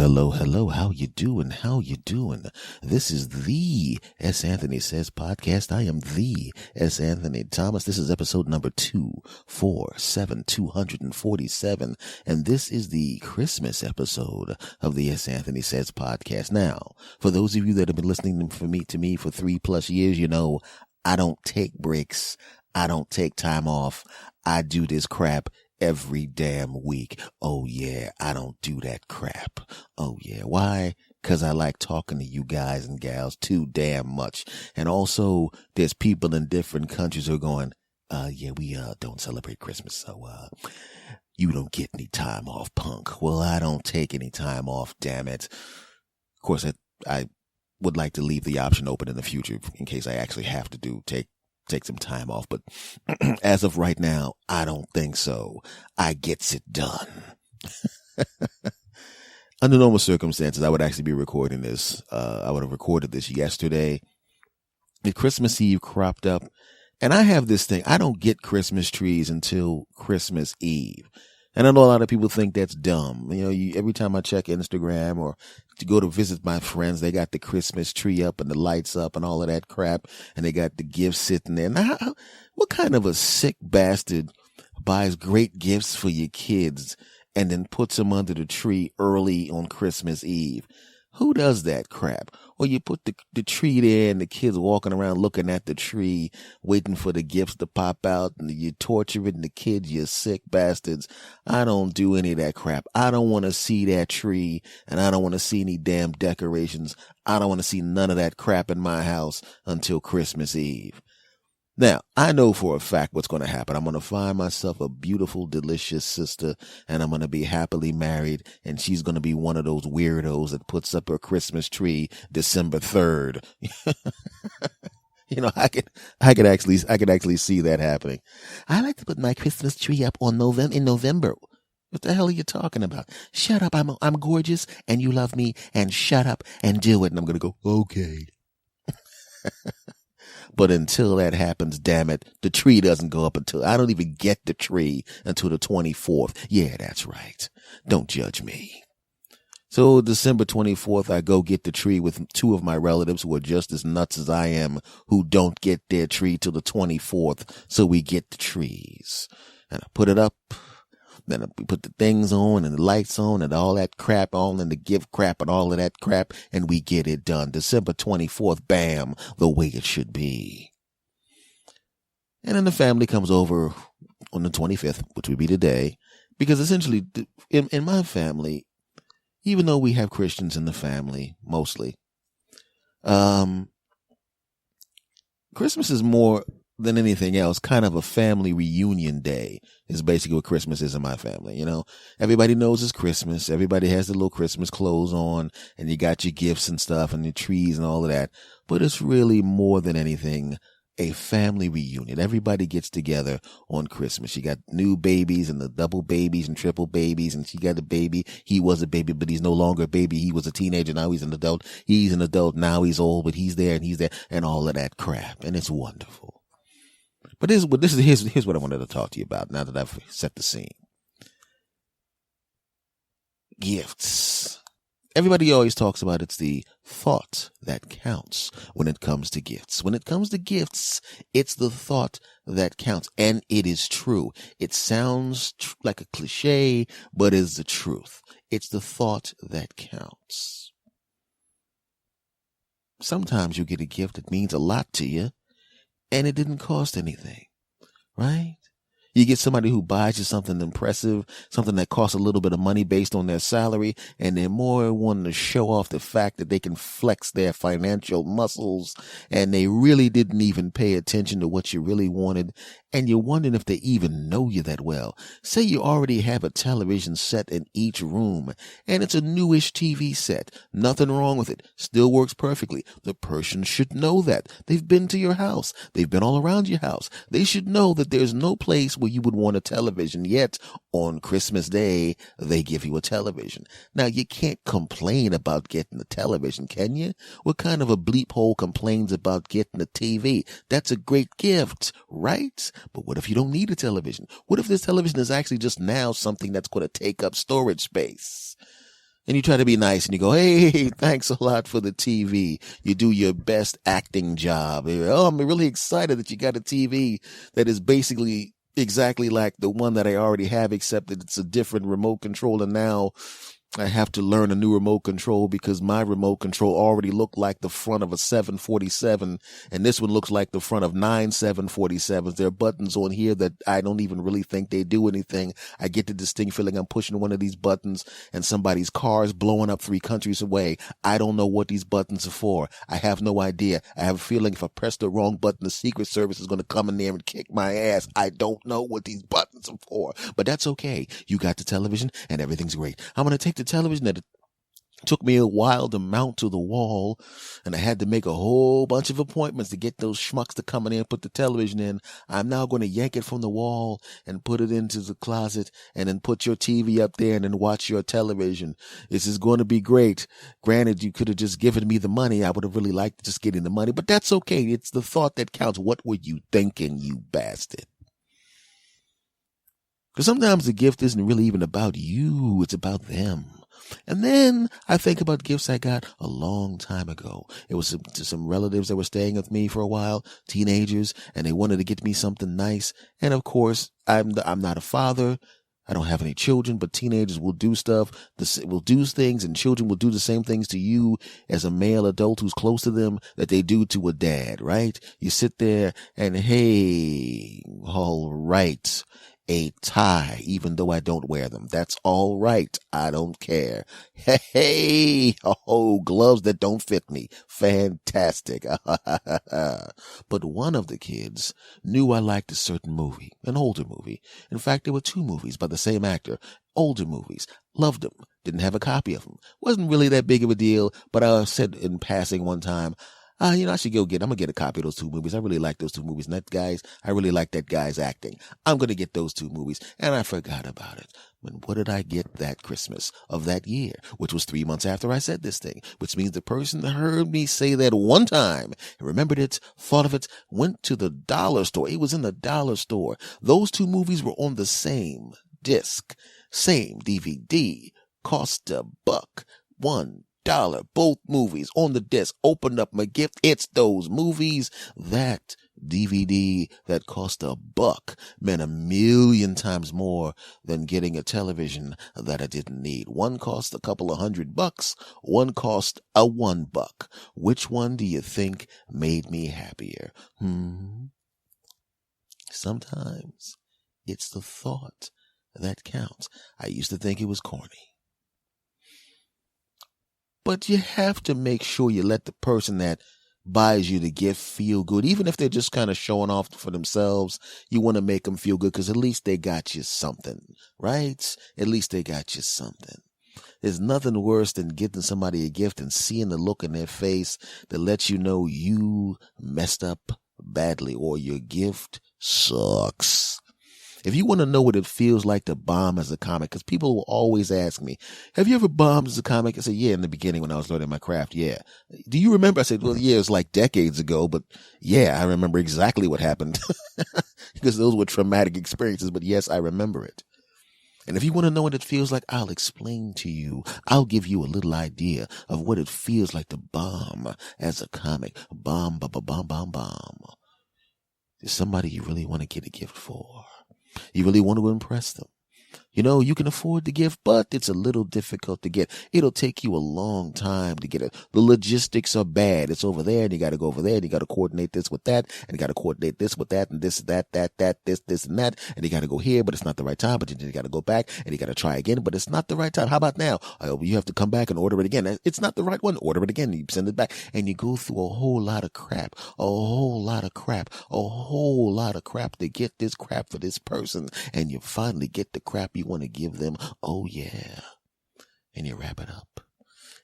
Hello, hello. How you doing? How you doing? This is the S. Anthony Says podcast. I am the S. Anthony Thomas. This is episode number 247, and this is the Christmas episode of the S. Anthony Says podcast. Now, for those of you that have been listening to me for 3+ years, you know, I don't take breaks. I don't take time off. I do this crap every damn week. Oh yeah, I don't do that crap. Oh yeah. Why? Because I like talking to you guys and gals too damn much. And also, there's people in different countries who are going, yeah, we don't celebrate Christmas, so you don't get any time off, punk. Well, I don't take any time off, damn it. Of course, I would like to leave the option open in the future in case I actually have to take some time off, but as of right now, I don't think so. I gets it done. Under normal circumstances, I would actually be recording this. I would have recorded this yesterday. The Christmas Eve cropped up, and I have this thing. I don't get Christmas trees until Christmas Eve. And I know a lot of people think that's dumb. You know, every time I check Instagram or to go to visit my friends, they got the Christmas tree up and the lights up and all of that crap. And they got the gifts sitting there. Now, what kind of a sick bastard buys great gifts for your kids and then puts them under the tree early on Christmas Eve? Who does that crap? Or you put the tree there and the kids walking around looking at the tree, waiting for the gifts to pop out, and you're torturing the kids, you sick bastards. I don't do any of that crap. I don't want to see that tree, and I don't want to see any damn decorations. I don't want to see none of that crap in my house until Christmas Eve. Now, I know for a fact what's going to happen. I'm going to find myself a beautiful, delicious sister, and I'm going to be happily married, and she's going to be one of those weirdos that puts up her Christmas tree December 3rd. You know, I could actually see that happening. I like to put my Christmas tree up in November. What the hell are you talking about? Shut up. I'm gorgeous, and you love me, and shut up and do it. And I'm going to go, okay. But until that happens, damn it, the tree doesn't go up I don't even get the tree until the 24th. Yeah, that's right. Don't judge me. So December 24th, I go get the tree with two of my relatives who are just as nuts as I am, who don't get their tree till the 24th. So we get the trees and I put it up. Then we put the things on and the lights on and all that crap on and the gift crap and all of that crap, and we get it done. December 24th, bam, the way it should be. And then the family comes over on the 25th, which would be today, because essentially in my family, even though we have Christians in the family, mostly, Christmas is more than anything else, kind of a family reunion day is basically what Christmas is in my family. You know, everybody knows it's Christmas. Everybody has the little Christmas clothes on and you got your gifts and stuff and the trees and all of that. But it's really more than anything a family reunion. Everybody gets together on Christmas. You got new babies and the double babies and triple babies, and she got a baby. He was a baby, but he's no longer a baby. He was a teenager. Now he's an adult. He's an adult. Now he's old, but he's there and all of that crap. And it's wonderful. But here's what I wanted to talk to you about now that I've set the scene. Gifts. Everybody always talks about it's the thought that counts when it comes to gifts. When it comes to gifts, it's the thought that counts. And it is true. It sounds like a cliche, but is the truth. It's the thought that counts. Sometimes you get a gift that means a lot to you, and it didn't cost anything, right? You get somebody who buys you something impressive, something that costs a little bit of money based on their salary, and they're more wanting to show off the fact that they can flex their financial muscles, and they really didn't even pay attention to what you really wanted, and you're wondering if they even know you that well. Say you already have a television set in each room, and it's a newish TV set. Nothing wrong with it. Still works perfectly. The person should know that. They've been to your house. They've been all around your house. They should know that there's no place where you would want a television, yet on Christmas Day, they give you a television. Now, you can't complain about getting a television, can you? What kind of a bleep hole complains about getting a TV? That's a great gift, right? But what if you don't need a television? What if this television is actually just now something that's going to take up storage space? And you try to be nice and you go, hey, thanks a lot for the TV. You do your best acting job. Oh, I'm really excited that you got a TV that is basically exactly like the one that I already have, except that it's a different remote control. And now I have to learn a new remote control because my remote control already looked like the front of a 747, and this one looks like the front of 9 747s. There are buttons on here that I don't even really think they do anything. I get the distinct feeling I'm pushing one of these buttons and somebody's car is blowing up 3 countries away. I don't know what these buttons are for. I have no idea. I have a feeling if I press the wrong button, the Secret Service is going to come in there and kick my ass. I don't know what these buttons are for, but that's okay. You got the television and everything's great. I'm going to take the television that it took me a while to mount to the wall, and I had to make a whole bunch of appointments to get those schmucks to come in and put the television in. I'm now going to yank it from the wall and put it into the closet and then put your TV up there and then watch your television. This is going to be great. Granted, you could have just given me the money. I would have really liked just getting the money, but that's okay. It's the thought that counts. What were you thinking, you bastard? Because sometimes the gift isn't really even about you. It's about them. And then I think about gifts I got a long time ago. It was to some relatives that were staying with me for a while, teenagers, and they wanted to get me something nice. And of course, I'm not a father. I don't have any children, but teenagers will do stuff, will do things, and children will do the same things to you as a male adult who's close to them that they do to a dad, right? You sit there and, hey, all right. A tie, even though I don't wear them. That's all right. I don't care. Hey, oh, gloves that don't fit me. Fantastic. But one of the kids knew I liked a certain movie, an older movie. In fact, there were 2 movies by the same actor, older movies. Loved them. Didn't have a copy of them. Wasn't really that big of a deal, but I said in passing one time, I should I'm going to get a copy of those 2 movies. I really like those 2 movies. And I really like that guy's acting. I'm going to get those 2 movies. And I forgot about it. When what did I get that Christmas of that year? Which was 3 months after I said this thing. Which means the person that heard me say that one time, remembered it, thought of it, went to the dollar store. It was in the dollar store. Those 2 movies were on the same disc, same DVD, cost $1. Both movies on the disc. Opened up my gift. It's those movies. That DVD that cost $1 meant 1,000,000 times more than getting a television that I didn't need. One cost a couple of $100. One cost $1. Which one do you think made me happier? Sometimes it's the thought that counts. I used to think it was corny. But you have to make sure you let the person that buys you the gift feel good. Even if they're just kind of showing off for themselves, you want to make them feel good because at least they got you something, right? At least they got you something. There's nothing worse than getting somebody a gift and seeing the look in their face that lets you know you messed up badly or your gift sucks. If you want to know what it feels like to bomb as a comic, because people will always ask me, have you ever bombed as a comic? I said, yeah, in the beginning when I was learning my craft, yeah. Do you remember? I said, well, yeah, it was like decades ago, but yeah, I remember exactly what happened because those were traumatic experiences, but yes, I remember it. And if you want to know what it feels like, I'll explain to you. I'll give you a little idea of what it feels like to bomb as a comic. Bomb. There's somebody you really want to get a gift for. You really want to impress them. You know, you can afford the gift, but it's a little difficult to get. It'll take you a long time to get it. The logistics are bad. It's over there, and you got to go over there, and you got to coordinate this with that, and you got to coordinate this with that, and this, that, this, and that, and you got to go here, but it's not the right time, but then you got to go back, and you got to try again, but it's not the right time. How about now? You have to come back and order it again. It's not the right one. Order it again. You send it back, and you go through a whole lot of crap, to get this crap for this person, and you finally get the crap you want to give them. Oh yeah. And you wrap it up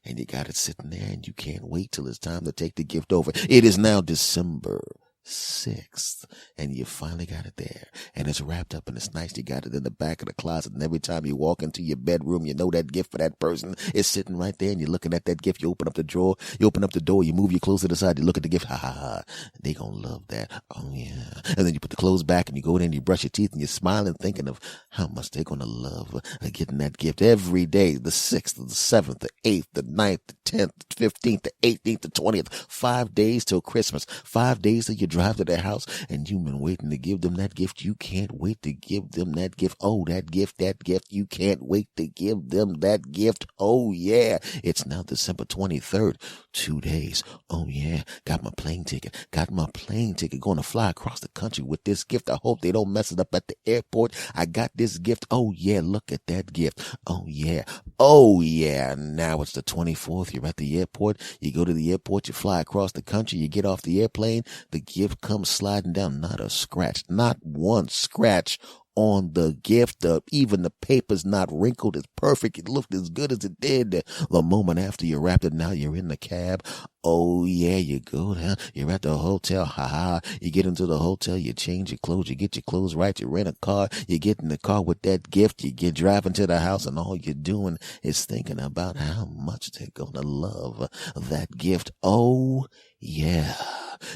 and you got it sitting there and you can't wait till it's time to take the gift over. It is now December 6th, and you finally got it there, and it's wrapped up and it's nice. You got it in the back of the closet, and every time you walk into your bedroom, you know that gift for that person is sitting right there, and you're looking at that gift. You open up the drawer, you open up the door, you move your clothes to the side, you look at the gift. Ha ha ha! They gonna love that. Oh yeah! And then you put the clothes back, and you go in and you brush your teeth, and you're smiling, thinking of how much they're gonna love getting that gift every day. The 6th, the 7th, the 8th, the 9th, the 10th, the 15th, the 18th, the 20th. 5 days till Christmas. 5 days till you drive to their house, and you've been waiting to give them that gift. You can't wait to give them that gift. Oh, that gift. You can't wait to give them that gift. Oh, yeah. It's now December 23rd. 2 days. Oh, yeah. Got my plane ticket. Going to fly across the country with this gift. I hope they don't mess it up at the airport. I got this gift. Oh, yeah. Look at that gift. Oh, yeah. Oh, yeah. Now it's the 24th. You're at the airport. You go to the airport. You fly across the country. You get off the airplane. The gift comes sliding down. Not a scratch. Not one scratch on the gift. Even the paper's not wrinkled. It's perfect. It looked as good as it did the moment after you wrapped it. Now you're in the cab. Oh yeah, you go down. You're at the hotel. Ha ha. You get into the hotel. You change your clothes. You get your clothes right. You rent a car. You get in the car with that gift. You get driving to the house, and all you're doing is thinking about how much they're gonna love that gift. Oh yeah.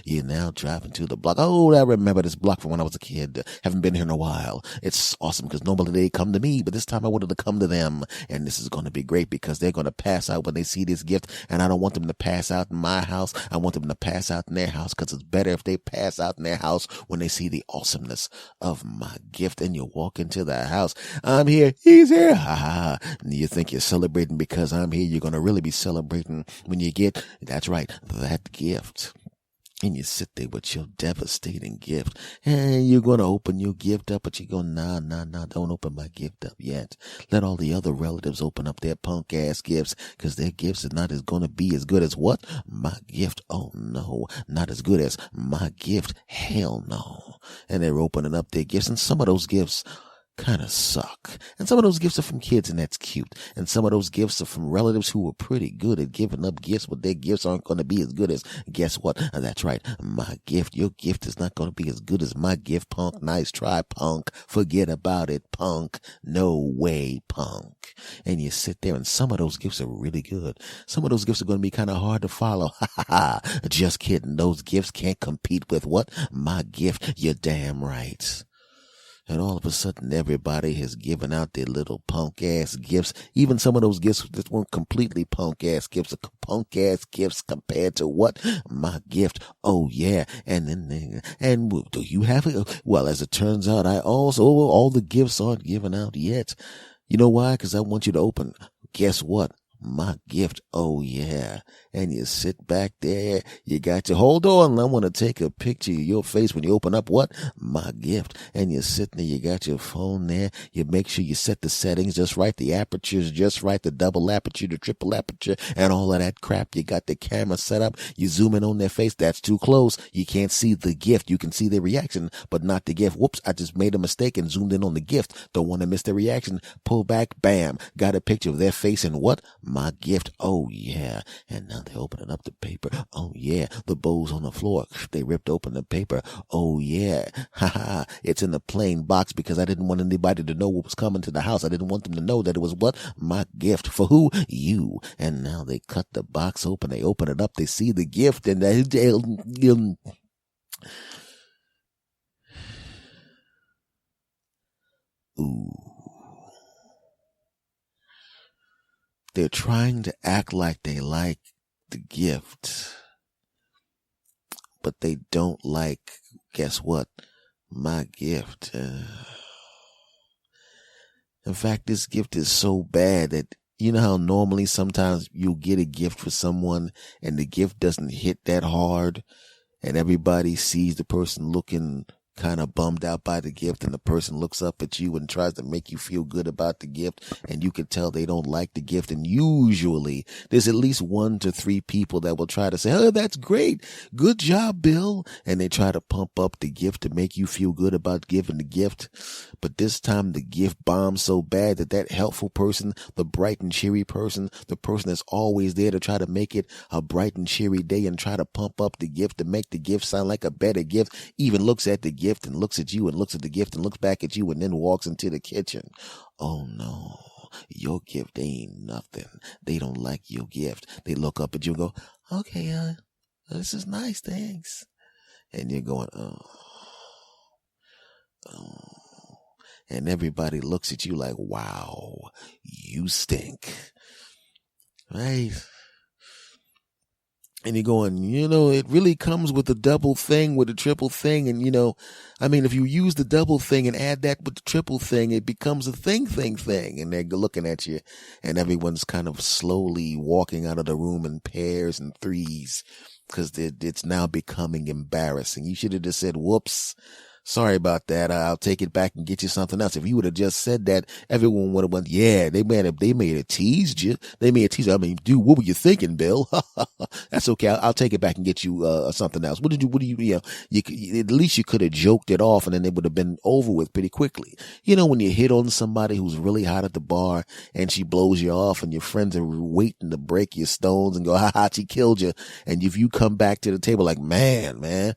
You're now driving to the block. Oh, I remember this block from when I was a kid. Haven't been here in a while. It's awesome because normally they come to me, but this time I wanted to come to them. And this is going to be great because they're going to pass out when they see this gift. And I don't want them to pass out in my house. I want them to pass out in their house because it's better if they pass out in their house when they see the awesomeness of my gift. And you walk into the house. I'm here. He's here. Ha ha. And you think you're celebrating because I'm here. You're going to really be celebrating when you get, that's right, that gift. And you sit there with your devastating gift. And you're going to open your gift up, but you go, nah, don't open my gift up yet. Let all the other relatives open up their punk ass gifts, because their gifts are not going to be as good as what? My gift. Oh no, not as good as my gift. Hell no. And they're opening up their gifts, and some of those gifts kind of suck. And some of those gifts are from kids, and that's cute. And some of those gifts are from relatives who are pretty good at giving up gifts, but their gifts aren't going to be as good as, guess what? That's right, my gift. Your gift is not going to be as good as my gift, punk. Nice try, punk. Forget about it, punk. No way, punk. And you sit there, and some of those gifts are really good. Some of those gifts are going to be kind of hard to follow. Ha ha ha. Just kidding. Those gifts can't compete with what? My gift. You're damn right. And all of a sudden, everybody has given out their little punk-ass gifts. Even some of those gifts that weren't completely punk-ass gifts, are punk-ass gifts compared to what? My gift. Oh, yeah. And do you have it? Well, as it turns out, all the gifts aren't given out yet. You know why? Because I want you to open. Guess what? My gift. Oh yeah. And you sit back there. You got to hold on. I want to take a picture of your face when you open up what? My gift. And you're sitting there. You got your phone there. You make sure you set the settings just right. The aperture's just right. The double aperture, the triple aperture, and all of that crap. You got the camera set up. You zoom in on their face. That's too close. You can't see the gift. You can see their reaction, but not the gift. Whoops. I just made a mistake and zoomed in on the gift. Don't want to miss the reaction. Pull back. Bam. Got a picture of their face and what? My gift. Oh yeah. And now they're opening up the paper. Oh yeah. The bowl's on the floor. They ripped open the paper. Oh yeah. Ha ha. It's in a plain box because I didn't want anybody to know what was coming to the house. I didn't want them to know that it was what? My gift. For who? You. And now they cut the box open. They open it up. They see the gift and ooh. They're trying to act like they like the gift, but they don't like, guess what? My gift. In fact, this gift is so bad that, you know how normally sometimes you'll get a gift for someone and the gift doesn't hit that hard and everybody sees the person looking kind of bummed out by the gift, and the person looks up at you and tries to make you feel good about the gift, and you can tell they don't like the gift. And usually there's at least 1 to 3 people that will try to say, oh, that's great. Good job, Bill. And they try to pump up the gift to make you feel good about giving the gift. But this time the gift bombs so bad that helpful person, the bright and cheery person, the person that's always there to try to make it a bright and cheery day and try to pump up the gift to make the gift sound like a better gift, even looks at the gift and looks at you and looks at the gift and looks back at you and then walks into the kitchen. Oh no, your gift ain't nothing. They don't like your gift. They look up at you and go, okay, this is nice, thanks. And you're going, oh. And everybody looks at you like, wow, you stink. Right? And you're going, it really comes with a double thing, with a triple thing. And, if you use the double thing and add that with the triple thing, it becomes a thing. And they're looking at you, and everyone's kind of slowly walking out of the room in pairs and threes because it's now becoming embarrassing. You should have just said, whoops. Sorry about that. I'll take it back and get you something else. If you would have just said that, everyone would have went, yeah, they may have teased you. They may have teased you. I mean, dude, what were you thinking, Bill? That's okay. I'll take it back and get you, something else. At least you could have joked it off and then it would have been over with pretty quickly. When you hit on somebody who's really hot at the bar and she blows you off and your friends are waiting to break your stones and go, ha, she killed you. And if you come back to the table like, man,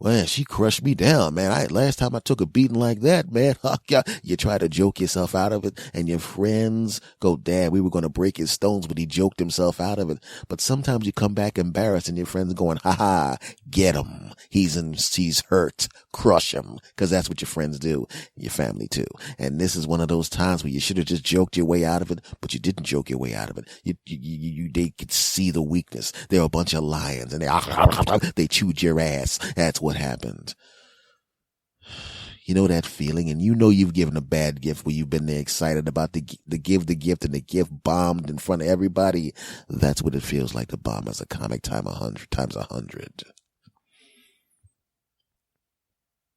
well, she crushed me down, man. Last time I took a beating like that, man. You try to joke yourself out of it, and your friends go, Dad, we were going to break his stones, but he joked himself out of it. But sometimes you come back embarrassed, and your friends going, ha, get him. He's hurt. Crush him. Because that's what your friends do. Your family too. And this is one of those times where you should have just joked your way out of it, but you didn't joke your way out of it. They could see the weakness. They're a bunch of lions, and they chewed your ass. That's what happened. You know that feeling, and you've given a bad gift where you've been there excited about the gift, and the gift bombed in front of everybody. That's what it feels like to bomb as a comic times 100.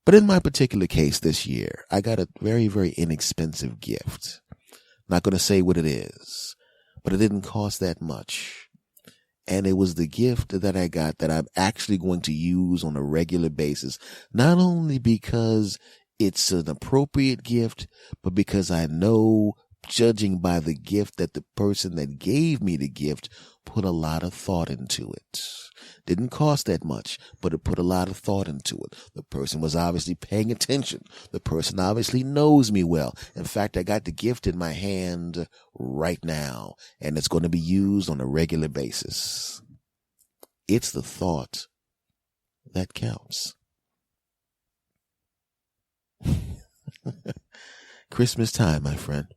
But in my particular case this year, I got a very, very inexpensive gift. Not going to say what it is, but it didn't cost that much. And it was the gift that I got that I'm actually going to use on a regular basis, not only because it's an appropriate gift, but because I know, judging by the gift, that the person that gave me the gift put a lot of thought into it. Didn't cost that much, but it put a lot of thought into it. The person was obviously paying attention. The person obviously knows me well. In fact, I got the gift in my hand right now, and it's going to be used on a regular basis. It's the thought that counts. Christmas time, my friend.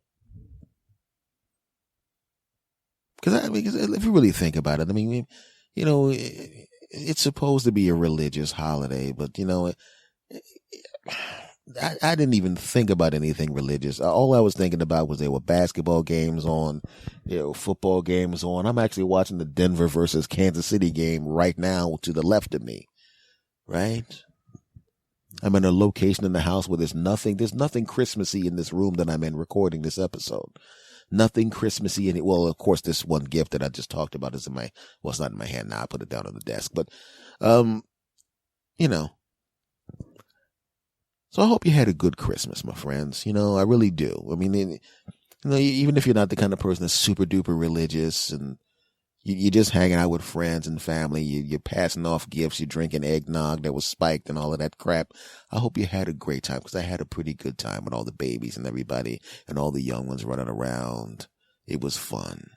Because if you really think about it, it's supposed to be a religious holiday, but I didn't even think about anything religious. All I was thinking about was there were basketball games on, football games on. I'm actually watching the Denver versus Kansas City game right now to the left of me, right? I'm in a location in the house where there's nothing Christmassy in this room that I'm in recording this episode. Nothing Christmassy in it. Well, of course, this one gift that I just talked about is it's not in my hand now. I put it down on the desk, but, So I hope you had a good Christmas, my friends. I really do. Even if you're not the kind of person that's super duper religious and you're just hanging out with friends and family, you're passing off gifts, you're drinking eggnog that was spiked and all of that crap. I hope you had a great time, because I had a pretty good time with all the babies and everybody and all the young ones running around. It was fun.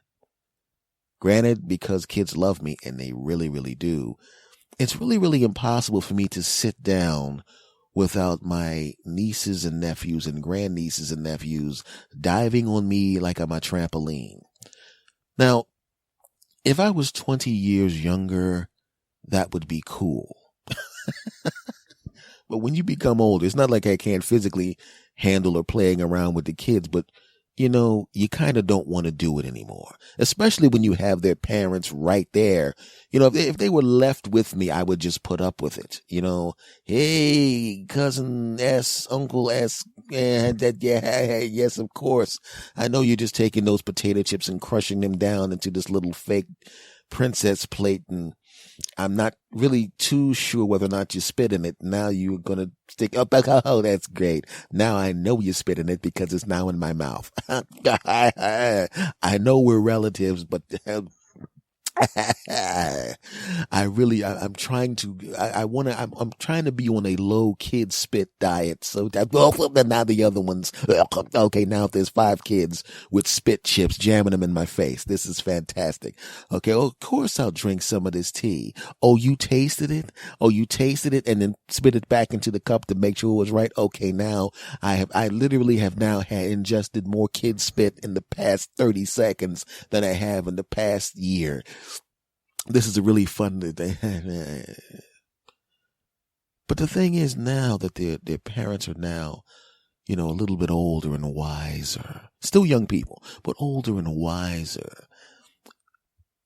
Granted, because kids love me, and they really, really do, it's really, really impossible for me to sit down without my nieces and nephews and grandnieces and nephews diving on me like I'm a trampoline. Now, if I was 20 years younger, that would be cool. But when you become older, it's not like I can't physically handle or playing around with the kids, but you kind of don't want to do it anymore, especially when you have their parents right there. If they were left with me, I would just put up with it. Hey, cousin S, uncle S, yes, of course. I know you're just taking those potato chips and crushing them down into this little fake princess plate, and I'm not really too sure whether or not you spit in it. Now you're going to stick up. Oh, that's great. Now I know you spit in it because it's now in my mouth. I know we're relatives, but I'm trying to be on a low kid spit diet. So that, now the other ones, okay, now if there's 5 kids with spit chips jamming them in my face, this is fantastic. Okay. Of course I'll drink some of this tea. Oh, you tasted it? And then spit it back into the cup to make sure it was right. Okay. Now I literally have now ingested more kid spit in the past 30 seconds than I have in the past year. This is a really fun thing. But the thing is now that their parents are now, a little bit older and wiser. Still young people, but older and wiser.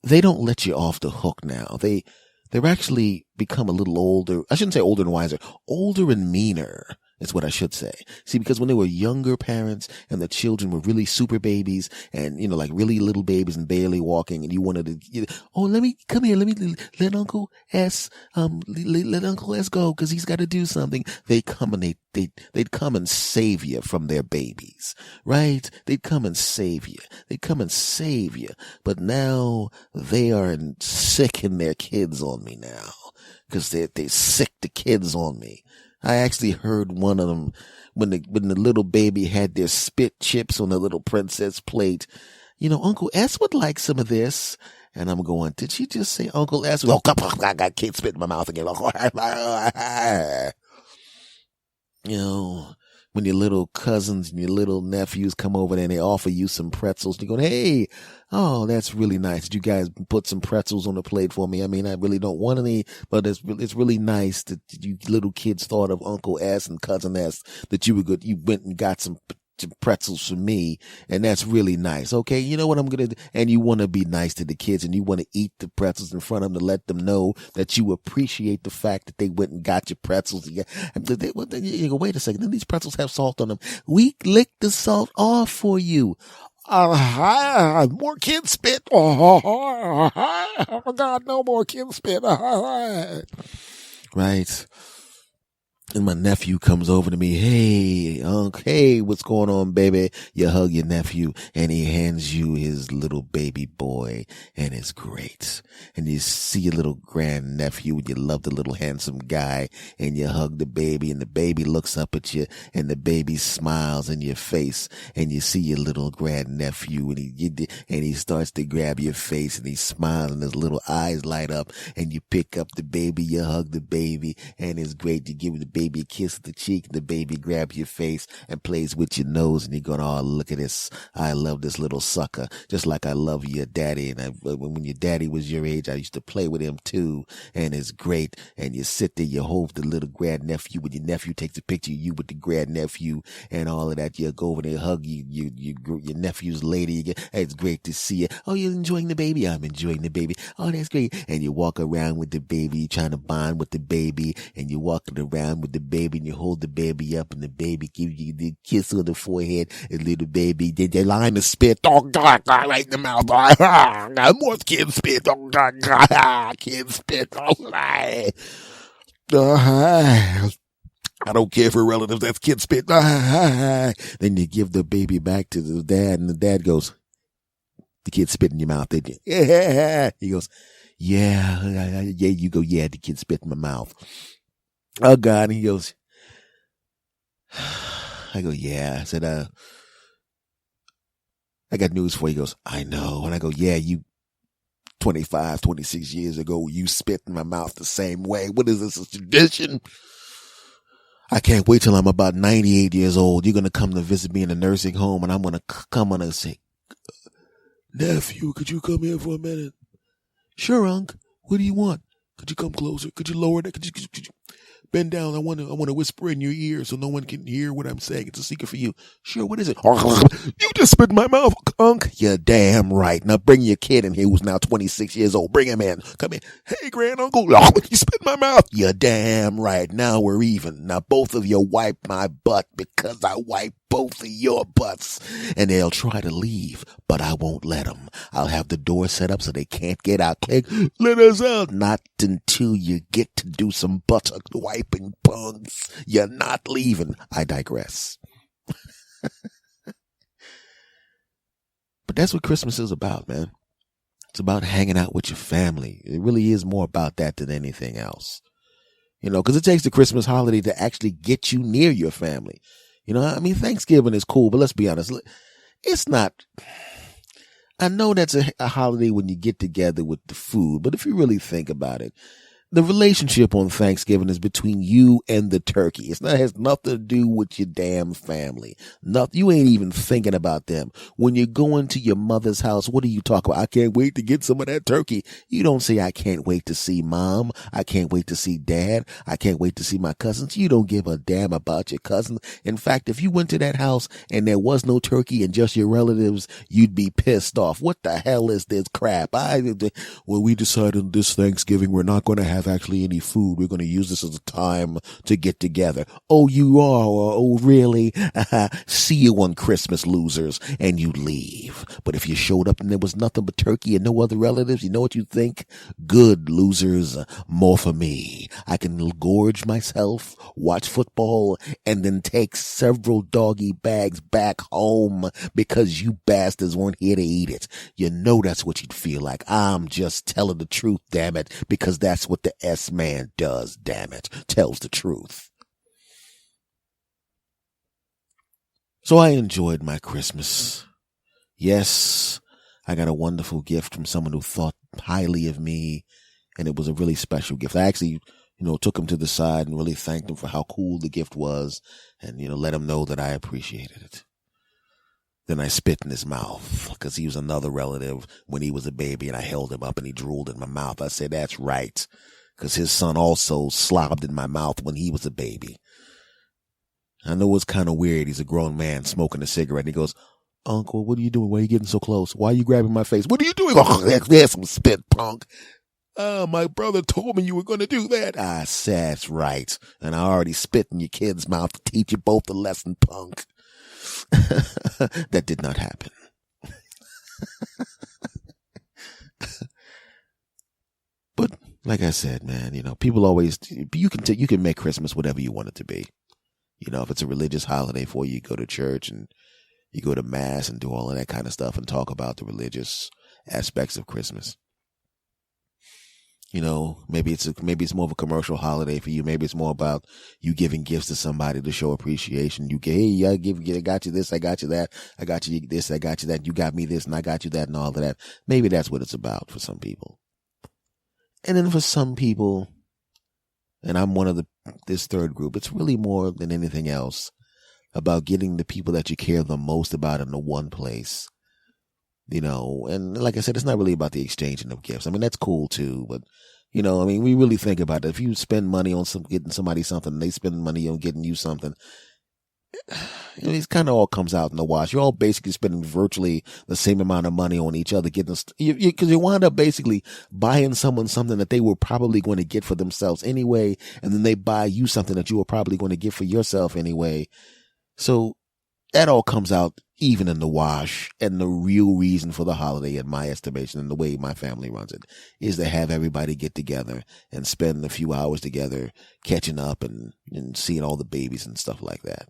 They don't let you off the hook now. They're actually become a little older. I shouldn't say older and wiser. Older and meaner is what I should say. See, because when they were younger parents and the children were really super babies and, like really little babies and barely walking, and you wanted to, let Uncle S, let Uncle S go because he's got to do something. They'd come and save you from their babies, right? They'd come and save you. But now they are sicking their kids on me now because they sick the kids on me. I actually heard one of them when the little baby had their spit chips on the little princess plate. Uncle S would like some of this. And I'm going, did she just say Uncle S? Oh, I got kid spit in my mouth again. When your little cousins and your little nephews come over there and they offer you some pretzels, you're going, hey, oh, that's really nice. Did you guys put some pretzels on the plate for me? I mean, I really don't want any, but it's really nice that you little kids thought of Uncle S and Cousin S, that you went and got some pretzels for me, and that's really nice. Okay, you know what I'm gonna do? And you want to be nice to the kids, and you want to eat the pretzels in front of them to let them know that you appreciate the fact that they went and got your pretzels. You go, wait a second, then these pretzels have salt on them. We licked the salt off for you. More kid spit. Oh God, no more kid spit. Right. And my nephew comes over to me. Hey, hey, what's going on, baby? You hug your nephew and he hands you his little baby boy, and it's great. And you see your little grandnephew and you love the little handsome guy, and you hug the baby, and the baby looks up at you and the baby smiles in your face, and you see your little grandnephew and he starts to grab your face and he smiles and his little eyes light up, and you pick up the baby, you hug the baby, and it's great. You give the baby a kiss at the cheek, and the baby grabs your face and plays with your nose, and you're going, oh, look at this. I love this little sucker, just like I love your daddy. And when your daddy was your age, I used to play with him too, and it's great. And you sit there, you hold the little grandnephew, when your nephew takes a picture of you with the grandnephew and all of that. You go over there, hug your nephew's lady again. Hey, it's great to see you. Oh, you're enjoying the baby? I'm enjoying the baby. Oh, that's great. And you walk around with the baby, trying to bond with the baby, and you're walking around with the baby, and you hold the baby up, and the baby gives you the kiss on the forehead, and little baby, they line of spit, oh God, right in the mouth, more kid spit, oh God, kid spit, I don't care for relatives, that's kid spit. Then you give the baby back to the dad, and the dad goes, the kid spit in your mouth, did you? Yeah. He goes, yeah, you go, yeah, the kid spit in my mouth. Oh God. And he goes, I go, yeah. I said, I got news for you. He goes, I know. And I go, yeah, 25, 26 years ago, you spit in my mouth the same way. What is this, a tradition? I can't wait till I'm about 98 years old. You're going to come to visit me in a nursing home, and I'm going to come on and say, nephew, could you come here for a minute? Sure, Unc. What do you want? Could you come closer? Could you lower that? Could you bend down. I want to whisper in your ear so no one can hear what I'm saying. It's a secret for you. Sure, what is it? You just spit in my mouth, Unc. You're damn right. Now bring your kid in here who's now 26 years old. Bring him in. Come in. Hey, granduncle. You spit in my mouth. You're damn right. Now we're even. Now both of you wipe my butt because I wipe both of your butts. And they'll try to leave, but I won't let them. I'll have the door set up so they can't get out. Click, let us out. Not until you get to do some butter wiping, punks. You're not leaving. I digress. But that's what Christmas is about, man. It's about hanging out with your family. It really is more about that than anything else. You know, because it takes the Christmas holiday to actually get you near your family. You know, I mean, Thanksgiving is cool, but let's be honest. It's not. I know that's a holiday when you get together with the food, but if you really think about it, the relationship on Thanksgiving is between you and the turkey. It has nothing to do with your damn family. Nothing. You ain't even thinking about them. When you're going to your mother's house, what do you talk about? I can't wait to get some of that turkey. You don't say, I can't wait to see mom. I can't wait to see dad. I can't wait to see my cousins. You don't give a damn about your cousins. In fact, if you went to that house and there was no turkey and just your relatives, you'd be pissed off. What the hell is this crap? Well, we decided this Thanksgiving we're not going to have actually any food. We're going to use this as a time to get together. Oh, you are? Oh, really? See you on Christmas, losers. And you leave. But if you showed up and there was nothing but turkey and no other relatives, you know what you think? Good, losers. More for me. I can gorge myself, watch football, and then take several doggy bags back home because you bastards weren't here to eat it. You know that's what you'd feel like. I'm just telling the truth, damn it, because that's what the S-man does, damn it, tells the truth. So I enjoyed my Christmas. Yes, I got a wonderful gift from someone who thought highly of me, and it was a really special gift. I actually, took him to the side and really thanked him for how cool the gift was and, let him know that I appreciated it. Then I spit in his mouth because he was another relative when he was a baby, and I held him up and he drooled in my mouth. I said, that's right, because his son also slobbed in my mouth when he was a baby. I know it's kind of weird. He's a grown man smoking a cigarette. He goes, Uncle, what are you doing? Why are you getting so close? Why are you grabbing my face? What are you doing? Oh, there's some spit, punk. My brother told me you were going to do that. I said, that's right. And I already spit in your kid's mouth to teach you both a lesson, punk. That did not happen. But like I said, man, people always, you can make Christmas whatever you want it to be. If it's a religious holiday for you, you go to church and you go to mass and do all of that kind of stuff and talk about the religious aspects of Christmas. Maybe it's more of a commercial holiday for you. Maybe it's more about you giving gifts to somebody to show appreciation. I got you this, I got you that, I got you this, I got you that, you got me this, and I got you that, and all of that. Maybe that's what it's about for some people. And then for some people, and I'm one of this third group, it's really more than anything else about getting the people that you care the most about into one place. And like I said, it's not really about the exchanging of gifts. I mean, that's cool too, but we really think about it. If you spend money on getting somebody something, and they spend money on getting you something, it kind of all comes out in the wash. You're all basically spending virtually the same amount of money on each other, because you wind up basically buying someone something that they were probably going to get for themselves anyway, and then they buy you something that you were probably going to get for yourself anyway. So that all comes out even in the wash. And the real reason for the holiday, in my estimation, and the way my family runs it, is to have everybody get together and spend a few hours together catching up and seeing all the babies and stuff like that.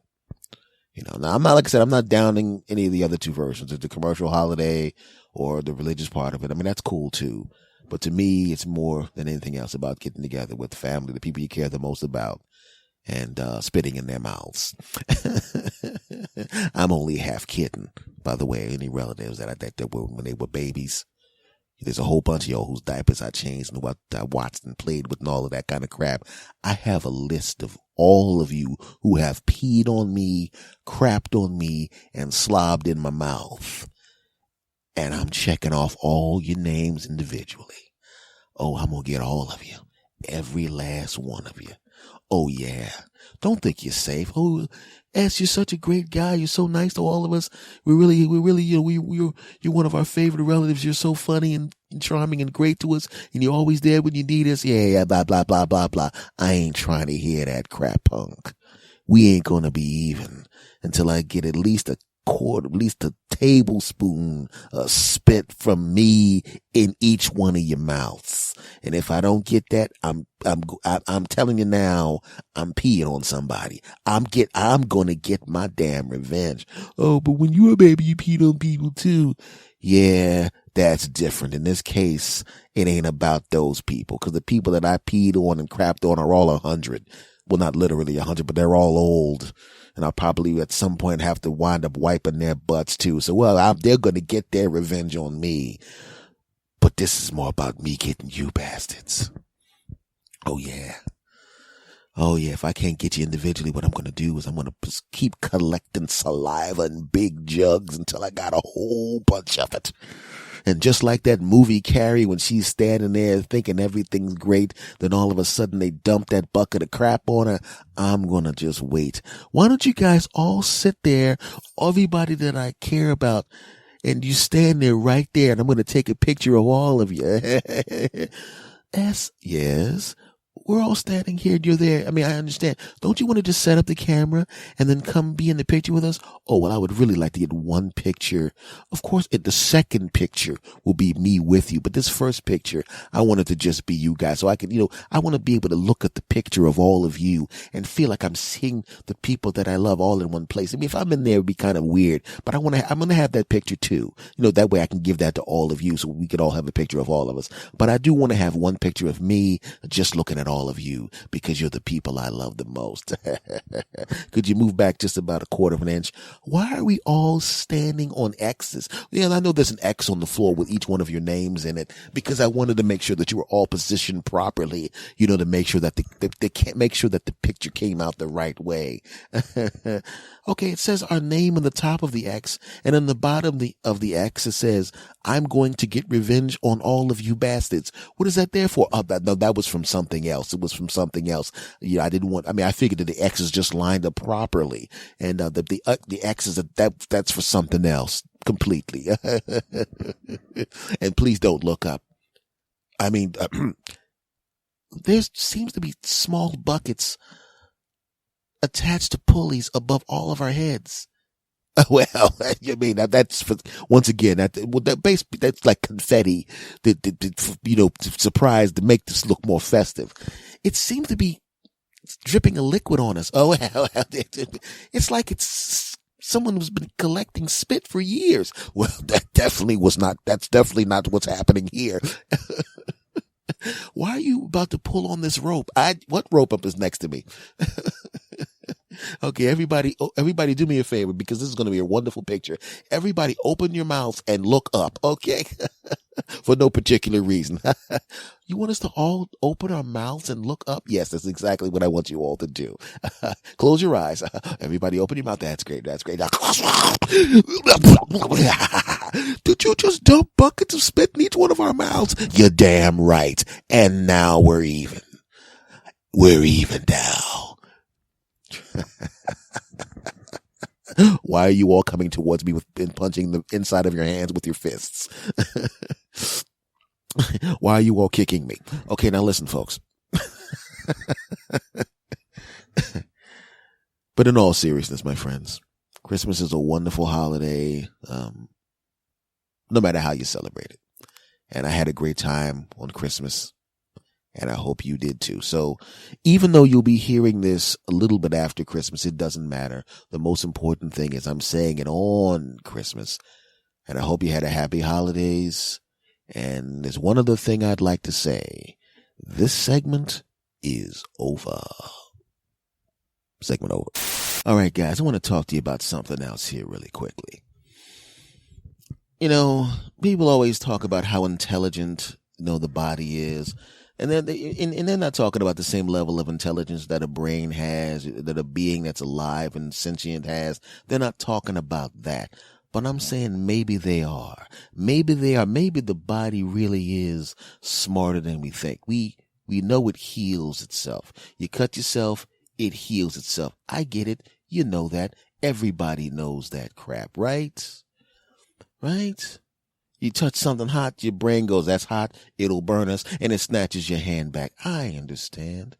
Now like I said, I'm not downing any of the other two versions of the commercial holiday or the religious part of it. I mean, that's cool too. But to me, it's more than anything else about getting together with family, the people you care the most about, and spitting in their mouths. I'm only half kidding, by the way, any relatives that were when they were babies. There's a whole bunch of y'all whose diapers I changed and what I watched and played with and all of that kind of crap. I have a list of all of you who have peed on me, crapped on me, and slobbed in my mouth. And I'm checking off all your names individually. Oh, I'm going to get all of you. Every last one of you. Oh yeah. Don't think you're safe. Oh, S, you're such a great guy. You're so nice to all of us. We really, you're one of our favorite relatives. You're so funny and charming and great to us. And you're always there when you need us. Yeah, blah, blah, blah, blah, blah. I ain't trying to hear that crap, punk. We ain't gonna be even until I get at least a tablespoon of spit from me in each one of your mouths. And if I don't get that, I'm telling you now, I'm peeing on somebody. I'm gonna get my damn revenge. Oh, but when you were a baby, you peed on people too. Yeah, that's different. In this case, it ain't about those people, because the people that I peed on and crapped on are all 100. Well, not literally 100, but they're all old. And I'll probably at some point have to wind up wiping their butts too. So, they're going to get their revenge on me. But this is more about me getting you bastards. Oh yeah. Oh yeah. If I can't get you individually, what I'm going to do is I'm going to keep collecting saliva in big jugs until I got a whole bunch of it. And just like that movie Carrie, when she's standing there thinking everything's great, then all of a sudden they dump that bucket of crap on her. I'm going to just wait. Why don't you guys all sit there, everybody that I care about, and you stand there right there, and I'm going to take a picture of all of you. Yes. We're all standing here and you're there. I mean, I understand. Don't you want to just set up the camera and then come be in the picture with us? Oh, well, I would really like to get one picture. Of course, the second picture will be me with you. But this first picture, I want it to just be you guys. So I can, I want to be able to look at the picture of all of you and feel like I'm seeing the people that I love all in one place. I mean, if I'm in there, it'd be kind of weird, but I'm going to have that picture too. That way I can give that to all of you so we could all have a picture of all of us. But I do want to have one picture of me just looking at all of you, because you're the people I love the most. Could you move back just about a quarter of an inch? Why are we all standing on X's? Yeah, I know there's an X on the floor with each one of your names in it, because I wanted to make sure that you were all positioned properly, to make sure that they can't make sure that the picture came out the right way. Okay, it says our name on the top of the X, and on the bottom of the X, it says, I'm going to get revenge on all of you bastards. What is that there for? Oh, that was from something else. It was from something else. I figured that the X's just lined up properly, and the X's, that's for something else completely. And please don't look up. I mean, there seems to be small buckets attached to pulleys above all of our heads. Well, I mean, that's for, once again, that's like confetti that surprise to make this look more festive. It seems to be dripping a liquid on us. Oh, well, it's like someone who's been collecting spit for years. Well, that's definitely not what's happening here. Why are you about to pull on this rope? What rope up is next to me? Okay, everybody do me a favor, because this is going to be a wonderful picture. Everybody open your mouths and look up, okay? For no particular reason. You want us to all open our mouths and look up? Yes, that's exactly what I want you all to do. Close your eyes. Everybody open your mouth. That's great. That's great. Did you just dump buckets of spit in each one of our mouths? You're damn right. And now we're even. We're even now. Why are you all coming towards me and punching the inside of your hands with your fists? Why are you all kicking me? Okay, now listen, folks. But in all seriousness, my friends, Christmas is a wonderful holiday, no matter how you celebrate it. And I had a great time on Christmas, and I hope you did too. So even though you'll be hearing this a little bit after Christmas, it doesn't matter. The most important thing is I'm saying it on Christmas, and I hope you had a happy holidays. And there's one other thing I'd like to say. This segment is over. Segment over. All right, guys, I want to talk to you about something else here really quickly. People always talk about how intelligent, the body is. And they're not talking about the same level of intelligence that a brain has, that a being that's alive and sentient has. They're not talking about that. But I'm saying maybe they are. Maybe they are. Maybe the body really is smarter than we think. We We know it heals itself. You cut yourself, it heals itself. I get it. You know that. Everybody knows that crap, right? Right? You touch something hot, your brain goes, that's hot, it'll burn us, and it snatches your hand back. I understand.